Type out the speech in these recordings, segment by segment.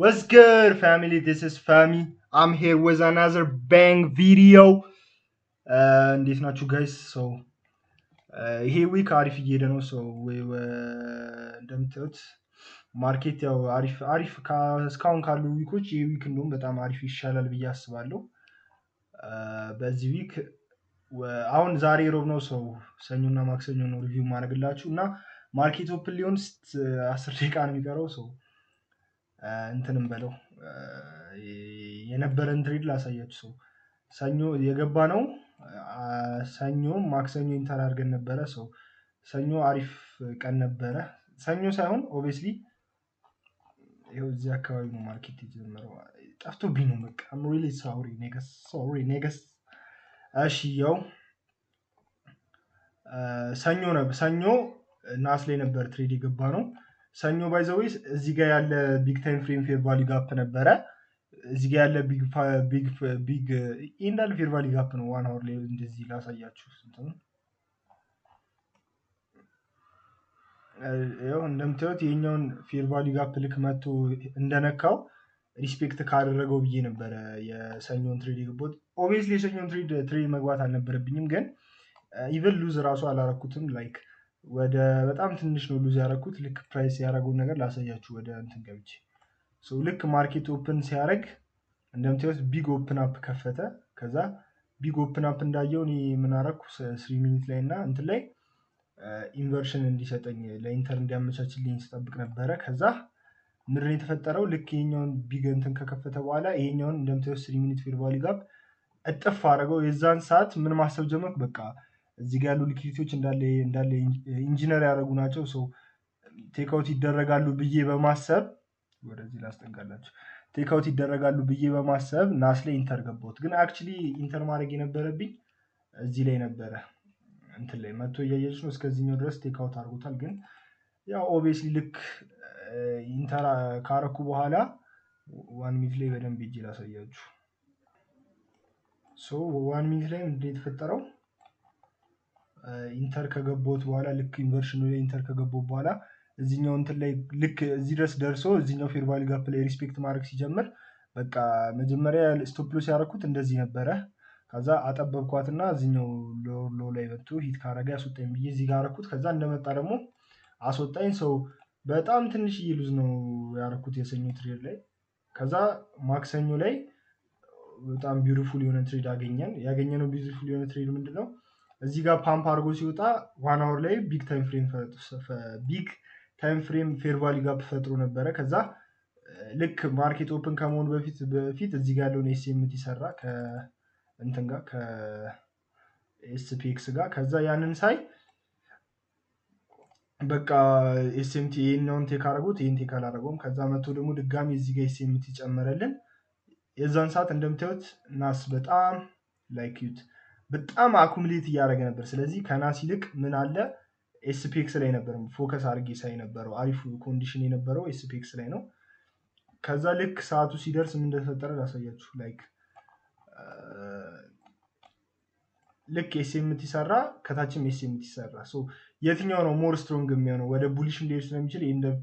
What's good, family? This is Fami. I'm here with another bang video. እንዴት ናችሁ guys? So ይሄ ዊክ አሪፍ እየሄደ ነው። So እንደምታዩት ማርኬት ያው አሪፍ እስካሁን ካሉ ዊኮች ይሄ ዊክ እንደውም በጣም አሪፍ ይሻላል ብዬ አስባለሁ። በዚህ ዊክ አሁን ዛሬ ሮብ ነው። ሰው ሰኞና ማክሰኞ ነው ሪቪው ማድረግላችሁ እና ማርኬት ኦፕን ሊሆን 10 ደቂቃ ነው የሚቀረው። ሰው እንትንም በለው የነበረን ትሬድ ላሳያችሁ። ሰው ሰኞ የገባ ነው። ሰኞ ማክሰኞ ኢንተር አድርገን ነበረ። ሰው ሰኞ አሪፍ ቀን ነበረ። ሰኞ ሳይሆን ኦብቪየስሊ ይኸው እዚህ አካባቢ ነው ማርኬት የጀመረው። ጠፍቶብኝ ነው በቃ አም ሪሊ ሶሪ ኔገስ። እሺ ያው ሰኞ ናስ ላይ ነበር ትሬድ የገባ ነው። ሰኞ ባይ ዘ ዌይ እዚህ ጋር ያለ ቢግ ታይም ፍሬም ፌር ቫልዩ ጋፕ ነበረ። እዚህ ጋር ያለ ቢግ እንዳለ ፌር ቫልዩ ጋፕ ነው። ዋን አወር ላይ እንደዚህ ላሳያችሁ። ያው እንደምታዩት የኛውን ፌር ቫልዩ ጋፕ ልክ መጥቶ እንደነካው ሪስፔክት ካደረገው ብዬ ነበረ የሰኞን ትሬድ የገባሁት። ኦብቪየስሊ የሰኞን ትሬድ መግባት አልነበረብኝም፣ ግን ኢቨን ሉዝ ራሱ አላረኩትም። ላይክ ወደ በጣም ትንሽ ነው ሉዝ ያረኩት። ልክ ፕራይስ ያደረገውን ነገር ላሳያችሁ። ወደ እንትን ገብቼ ልክ ማርኬት ኦፕን ሲያደርግ እንደምታዩት ቢግ ኦፕን አፕ ከፈተ። ከዛ ቢግ ኦፕን አፕ እንዳየው እኔ ምን አደረኩ 3 ሚኒት ላይ እና እንትን ላይ ኢንቨርሽን እንዲሰጠኝ ለኢንተር እንዲያመቻችልኝ ስጠብቅ ነበረ። ከዛ ምንድን የተፈጠረው ልክ ይሄኛውን ቢግ እንትን ከከፈተ በኋላ ይሄኛውን እንደምታዩት 3 ሚኒት ፌር ቫልዩ ጋፕ እጥፍ አደረገው። የዛን ሰዓት ምን ማሰብ ጀመርኩ፣ በቃ እዚህ ጋር ያሉ ሊኩዊዲቲዎች እንዳለ ኢንጂነር ያደረጉ ናቸው። ሰው ቴክአውት ይደረጋሉ ብዬ በማሰብ ወደዚህ ላስጠጋላችሁ። ቴክአውት ይደረጋሉ ብዬ በማሰብ ናስ ላይ ኢንተር ገባሁት። ግን አክቹሊ ኢንተር ማድረግ የነበረብኝ እዚህ ላይ ነበረ። እንትን ላይ መጥቶ እያየች ነው እስከዚህኛው ድረስ ቴክአውት አድርጎታል። ግን ያው ኦብቪየስሊ ልክ ኢንተር ካረኩ በኋላ 1 ሚኒት ላይ በደንብ ሄጄ ላሳያችሁ። ሶ 1 ሚኒት ላይ ምንድን የተፈጠረው ኢንተር ከገባሁት በኋላ ልክ ኢንቨርሽኑ ላይ ኢንተር ከገባሁት በኋላ እዚህኛው እንትን ላይ ልክ እዚህ ድረስ ደርሶ እዚህኛው ፌር ቫልዩ ጋፕ ላይ ሪስፔክት ማድረግ ሲጀምር በቃ መጀመሪያ ስቶፕ ሎስ ያደረኩት እንደዚህ ነበረ። ከዛ አጠበብኳትና እዚህኛው ሎ ላይ መጥቶ ሂት ካረገ ያስወጣኝ ብዬ እዚህ ጋር አረኩት። ከዛ እንደመጣ ደግሞ አስወጣኝ። ሰው በጣም ትንሽዬ ሉዝ ነው ያረኩት የሰኞ ትሬድ ላይ። ከዛ ማክሰኞ ላይ በጣም ቢዩቲፉል የሆነ ትሬድ አገኘን። ያገኘነው ቢዩቲፉል የሆነ ትሬድ ምንድነው? እዚህ ጋር ፓምፕ አድርጎ ሲወጣ 1 አወር ላይ ቢግ ታይም ፍሬም ፌር ቫልዩ ጋፕ ፈጥሮ ነበረ። ከዛ ልክ ማርኬት ኦፕን ከመሆኑ በፊት እዚህ ጋር ያለውን ኤስኤምቲ ሰራ ከእንትን ጋር ከኤስፒኤክስ ጋር። ከዛ ያንን ሳይ በቃ ኤስኤምቲ ይሄኛውን ቴክ አደረጉት፣ ይሄን ቴክ አላደረገውም። ከዛ መጥቶ ደግሞ ድጋሚ እዚህ ጋር ኤስኤምቲ ጨመረልን። የዛን ሰዓት እንደምታዩት ናስ በጣም ላይክዩት በጣም አኩሙሌት እያደረገ ነበር። ስለዚህ ከናስ ይልቅ ምን አለ ኤስፒኤክስ ላይ ነበር ፎከስ አድርጌ ሳይ ነበረው። አሪፍ ኮንዲሽን የነበረው ኤስፒኤክስ ላይ ነው። ከዛ ልክ ሰዓቱ ሲደርስ ምን እንደተፈጠረ ላሳያችሁ። ላይክ ልክ ኤስኤምቲ ሰራ፣ ከታችም ኤስኤምቲ ሰራ። የትኛው ነው ሞር ስትሮንግ የሚሆነው? ወደ ቡሊሽም ሊሄድ ስለሚችል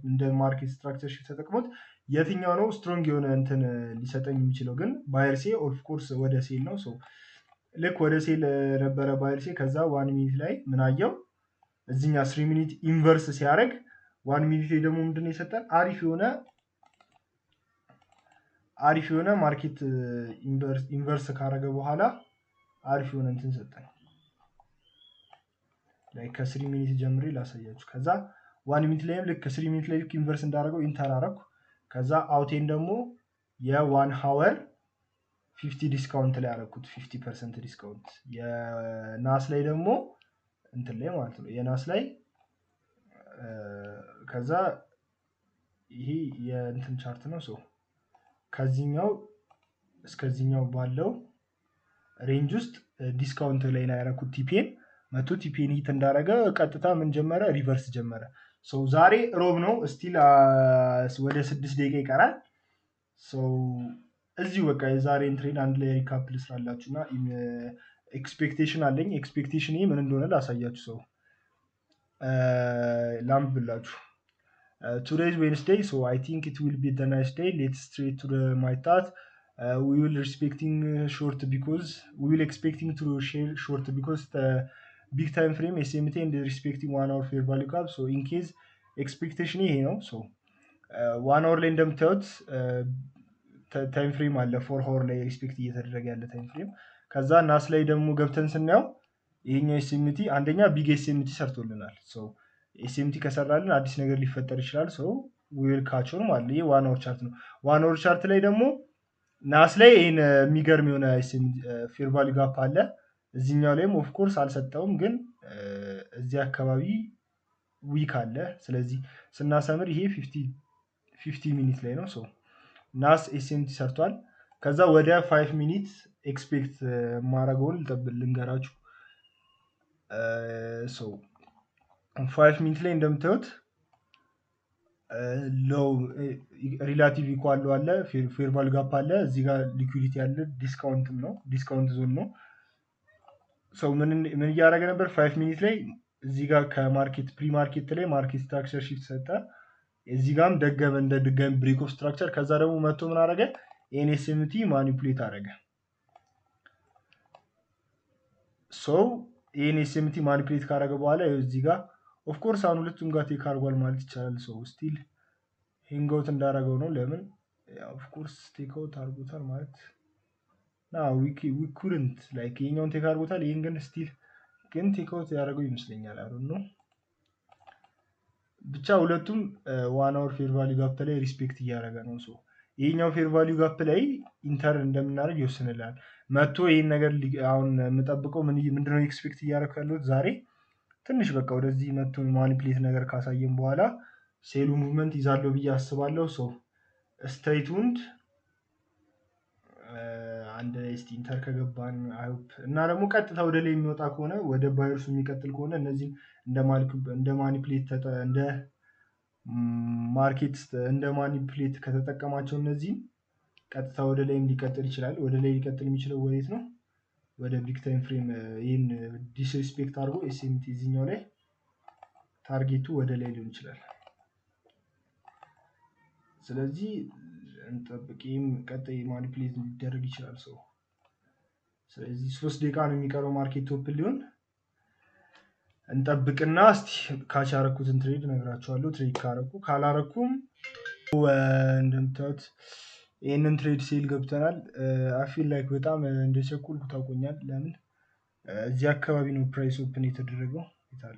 እንደ ማርኬት ስትራክቸር ሺት ተጠቅሞት የትኛው ነው ስትሮንግ የሆነ እንትን ሊሰጠኝ የሚችለው? ግን ባየርሴ ኦፍ ኮርስ ወደ ሴል ነው። ልክ ወደ ሴል ነበረ ባየርሴ። ከዛ 1 ሚኒት ላይ ምን አየው እዚኛ 3 ሚኒት ኢንቨርስ ሲያደርግ 1 ሚኒት ላይ ደግሞ ምንድነው የሰጠን? አሪፍ የሆነ ማርኬት ኢንቨርስ ካረገ በኋላ አሪፍ የሆነ እንትን ሰጠን። ላይ ከ3 ሚኒት ጀምሬ ላሳያችሁ። ከዛ 1 ሚኒት ላይም ልክ ከ3 ሚኒት ላይ ልክ ኢንቨርስ እንዳደረገው ኢንተር አረኩ። ከዛ አውቴን ደግሞ የ1 ሃወር 50 ዲስካውንት ላይ አረኩት። 50% ዲስካውንት የናስ ላይ ደግሞ እንትን ላይ ማለት ነው የናስ ላይ። ከዛ ይሄ የእንትን ቻርት ነው። ከዚህኛው እስከዚህኛው ባለው ሬንጅ ውስጥ ዲስካውንት ላይ ያረኩት ቲፒን መቶ ቲፒን ሂት እንዳረገ ቀጥታ ምን ጀመረ? ሪቨርስ ጀመረ። ዛሬ ሮብ ነው። ስቲል ወደ 6 ደቂቃ ይቀራል። እዚሁ በቃ የዛሬን ትሬድ አንድ ላይ ሪካፕ ልስራላችሁና ኤክስፔክቴሽን አለኝ። ኤክስፔክቴሽን ምን እንደሆነ ላሳያችሁ። ላምብላችሁ Today is Wednesday, so I think it will be the nice day. Let's straight to my thought. We will respecting short because we will expecting to share short because the big time frame SMT and respecting 1 hour fair value cap. So in case expectation ይሄ ነው። So 1 hour ላይ እንደምታዩት ታይም ፍሬም አለ 4 hour ላይ ሪስፔክት እየተደረገ ያለ ታይም ፍሬም። ከዛ ናስ ላይ ደግሞ ገብተን ስናየው ይሄኛው ኤስኤምቲ አንደኛ ቢግ ኤስኤምቲ ሰርቶልናል። ሶ ኤስኤምቲ ከሰራልን አዲስ ነገር ሊፈጠር ይችላል። ሶ ዊል ካቾን ማለት ይሄ 1 hour ቻርት ነው። 1 hour ቻርት ላይ ደግሞ ናስ ላይ ይሄን የሚገርም የሆነ ፌር ቫልዩ ጋፕ አለ። እዚህኛው ላይም ኦፍ ኮርስ አልሰጠውም፣ ግን እዚህ አካባቢ ዊክ አለ። ስለዚህ ስናሰምር ይሄ 50 ሚኒት ላይ ነው። ሶ ናስ ኤስኤምቲ ሰርቷል። ከዛ ወደ 5 ሚኒት ኤክስፔክት ማድረገውን ልንገራችሁ። ሶ 5 ሚኒት ላይ እንደምታዩት ሎው ሪላቲቭ ኢኳል አለ፣ ፌር ቫልዩ ጋፕ አለ፣ እዚህ ጋር ሊኩዊዲቲ ያለ ዲስካውንትም ነው፣ ዲስካውንት ዞን ነው። ሰው ምን እያደረገ ነበር? 5 ሚኒት ላይ እዚህ ጋር ከማርኬት ፕሪ ማርኬት ላይ ማርኬት ስትራክቸር ሺፍት ሰጠ። እዚህ ጋርም ደገመ እንደ ድጋሚ ብሬክ ኦፍ ስትራክቸር። ከዛ ደግሞ መጥቶ ምን አደረገ? ኤንኤስኤምቲ ማኒፑሌት አደረገ። ሰው ኤንኤስኤምቲ ማኒፑሌት ካደረገ በኋላ እዚህ ጋር ኦፍ ኮርስ አሁን ሁለቱም ጋር ቴክ አድርጓል ማለት ይቻላል። ሰው ስቲል ሄንግአውት እንዳደረገው ነው። ለምን ኦፍ ኮርስ ቴክ አውት አድርጎታል ማለት ና ዊ ኩድንት ላይክ ይሄኛውን ቴክ አድርጎታል። ይሄን ግን ስቲል ግን ቴክ አውት ያደረገው ይመስለኛል። አይ ዶንት ኖ ብቻ ሁለቱም 1 hour ፌር ቫልዩ ጋፕ ላይ ሪስፔክት እያደረገ ነው። ሶ ይሄኛው ፌር ቫልዩ ጋፕ ላይ ኢንተር እንደምናደርግ ይወስንላል። መጥቶ ይሄን ነገር አሁን የምጠብቀው ምንድነው ኤክስፔክት እያደረኩ ያለሁት ዛሬ ትንሽ በቃ ወደዚህ መጥቶ ማኒፕሌት ነገር ካሳየን በኋላ ሴሉ ሙቭመንት ይዛለው ብዬ አስባለሁ። ሶ ስቴይ ቱንድ አንድ ላይ እስቲ ኢንተር ከገባን አይሆፕ እና ደግሞ ቀጥታ ወደ ላይ የሚወጣ ከሆነ ወደ ባየርሱ የሚቀጥል ከሆነ እነዚህ እንደ ማኒፕሌት እንደ ማርኬት እንደ ማኒፕሌት ከተጠቀማቸው እነዚህ ቀጥታ ወደ ላይም ሊቀጥል ይችላል። ወደ ላይ ሊቀጥል የሚችለው ወዴት ነው? ወደ ቢግ ታይም ፍሬም ይህን ዲስሪስፔክት አድርጎ ኤስኤምቲ እዚህኛው ላይ ታርጌቱ ወደ ላይ ሊሆን ይችላል። ስለዚህ እንጠብቅም ቀጣይ ማኒፕሌት ሊደረግ ይችላል ሰው። ስለዚህ 3 ደቂቃ ነው የሚቀረው ማርኬት ኦፕን ሊሆን። እንጠብቅና እስቲ ካች ያረኩትን ትሬድ ነግራችኋለሁ። ትሬድ ካረኩ ካላረኩም እንደምታዩት ይሄንን ትሬድ ሴል ገብተናል። አፊል ላይክ በጣም እንደቸኩልኩ ታውቆኛል። ለምን እዚህ አካባቢ ነው ፕራይስ ኦፕን የተደረገው። ይታል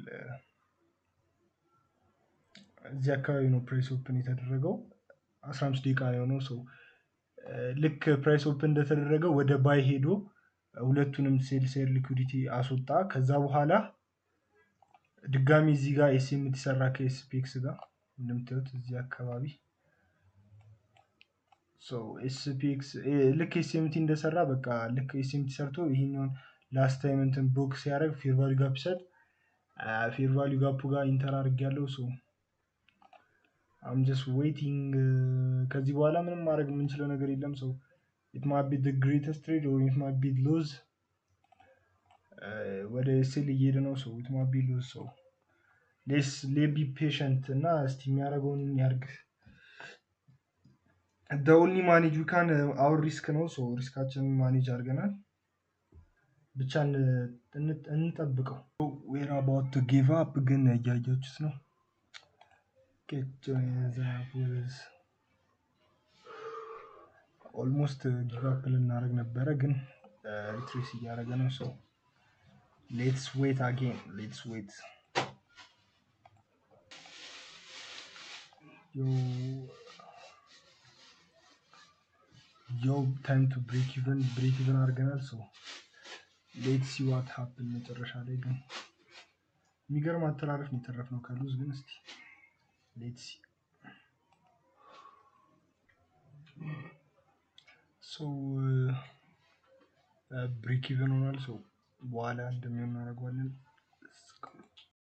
እዚህ አካባቢ ነው ፕራይስ ኦፕን የተደረገው። 15 ደቂቃ ነው የሆነው። ሰው ልክ ፕራይስ ኦፕን እንደተደረገው ወደ ባይ ሄዶ ሁለቱንም ሴል ሊኩዊዲቲ አስወጣ። ከዛ በኋላ ድጋሚ እዚህ ጋር ኤስኤምቲ ሰራ ከኤስፒኤክስ ጋር እንደምታዩት እዚህ አካባቢ ሶ ኤስፒኤክስ ልክ ኤስኤምቲ እንደሰራ በቃ ልክ ኤስኤምቲ ሰርቶ ይሄኛውን ላስት ታይም እንትን ቦክስ ያደርግ ፌር ቫልዩ ጋፕ ይሰጥ። ፌር ቫልዩ ጋፑ ጋር ኢንተር አድርጌያለሁ። ሶ አም ጀስት ዌቲንግ። ከዚህ በኋላ ምንም ማድረግ የምንችለው ነገር የለም። ሶ ኢት ማይት ቢ ዘ ግሬተስት ትሬድ ኦር ኢት ማይት ቢ ሎዝ። ወደ ሴል እየሄደ ነው። ሶ ኢት ማይት ቢ ሎዝ። ሶ ሌትስ ቢ ፔሸንት እና እስቲ የሚያደርገውን ያርግ። the only manage we can our risk ነው። ሶ ሪስካችንን ማኔጅ አድርገናል። ብቻ እንጠብቀው። we're about to give up ግን እያያችሁት ነው። ኦልሞስት ጊቭ አፕ ልናደርግ ነበረ ግን ሪትሬስ እያደረገ ነው። ሶ ሌትስ ዌት አጌን ሌትስ ዌት። ዮ ታይም ቱ ብሬክ ኢቨን አድርገናል። ሶ ሌትስ ሲ ዋት ሃፕን። መጨረሻ ላይ ግን የሚገርም አተራረፍ ነው የተረፍነው ከሉዝ። ግን እስቲ ሌትስ ሲ። ሶ ብሬክ ኢቨን ሆኗል። ሶ በኋላ እንደሚሆን እናደርገዋለን።